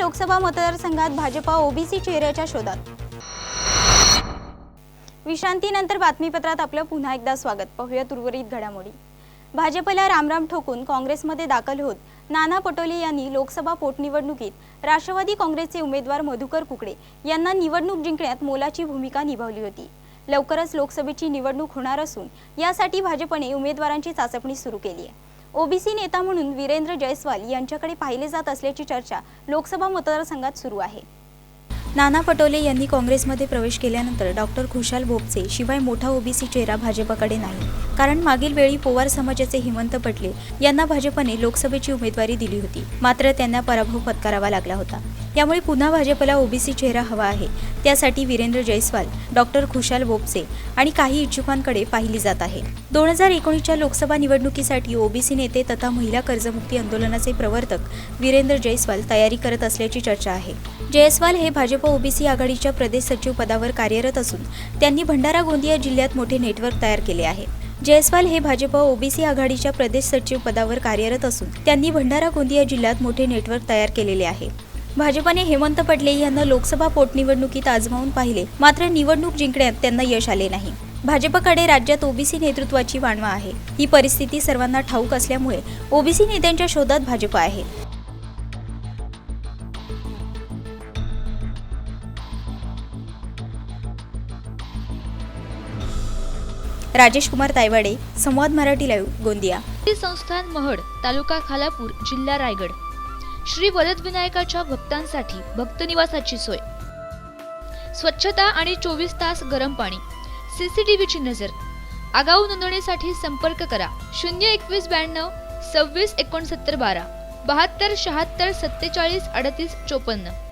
लोकसभा मतदारसंघात भाजपा ओबीसी चेहऱ्याच्या शोधात। विश्रांतीनंतर बातमीपत्रात आपलं पुन्हा एकदा स्वागत। पाहूयात उर्वरित घडामोडी। भाजपला रामराम ठोकून काँग्रेसमध्ये दाखल होत नाना पटोले यांनी लोकसभा पोटनिवडणुकीत राष्ट्रवादी काँग्रेसचे उमेदवार मधुकर कुकडे यांना निवडणूक जिंकण्यात मोलाची भूमिका निभावली होती। लवकरच लोकसभेची निवडणूक होणार असून यासाठी भाजपने उमेदवारांची चाचपणी सुरू केली आहे। ओबीसी नेता म्हणून वीरेंद्र जयस्वाल यांच्याकडे पाहिले जात असल्याची चर्चा लोकसभा मतदारसंघात सुरू आहे। नाना पटोले यांनी काँग्रेसमध्ये प्रवेश केल्यानंतर डॉक्टर खुशाल बोबचे शिवाय मोठा ओबीसी चेहरा भाजपकडे नाही, कारण मागील वेळी पोवार समाजाचे हिमंत पटले यांना भाजपने लोकसभेची उमेदवारी दिली होती, मात्र त्यांना पराभव पत्करावा लागला होता। यामुळे पुन्हा भाजपला ओबीसी चेहरा हवा आहे। त्यासाठी वीरेंद्र जयस्वाल, डॉक्टर खुशाल बोबचे आणि काही इच्छुकांकडे पाहिली जात आहे। 2019च्या लोकसभा निवडणुकीसाठी ओबीसी नेते तथा महिला कर्जमुक्ती आंदोलनाचे प्रवर्तक वीरेंद्र जयस्वाल तयारी करत असल्याची चर्चा आहे। जयस्वाल हे भाजप ओबीसी आघाडीच्या प्रदेश सचिव पदावर कार्यरत असून त्यांनी भंडारा गोंदिया जिल्ह्यात मोठे नेटवर्क तयार केले आहे। जयस्वाल हे भाजप ओबीसी आघाडीच्या प्रदेश सचिव पदावर कार्यरत असून त्यांनी भंडारा गोंदिया जिल्ह्यात मोठे नेटवर्क तयार केलेले आहे। भाजपने हेमंत पटले यांना लोकसभा पोटनिवडणुकीत आजमावून पाहिले, मात्र निवडणूक जिंकण्यात त्यांना यश आले नाही। भाजपकडे राज्यात ओबीसी नेतृत्वाची वानवा आहे। ही परिस्थिती सर्वांना ठाऊक असल्यामुळे ओबीसी नेत्यांच्या शोधात भाजप आहे। राजेश कुमार तायवाडे, संवाद मराठी लाईव्ह, गोंदिया। संस्थान महड, तालुका खालापूर, जिल्हा रायगड। श्री वरदविनायकाच्या भक्तांसाठी भक्त निवासाची सोय, स्वच्छता आणि 24 तास गरम पाणी, सीसीटीव्हीची नजर। आगाऊ नोंदणीसाठी संपर्क करा 021 92 26 69 12 72 76 47 38 54।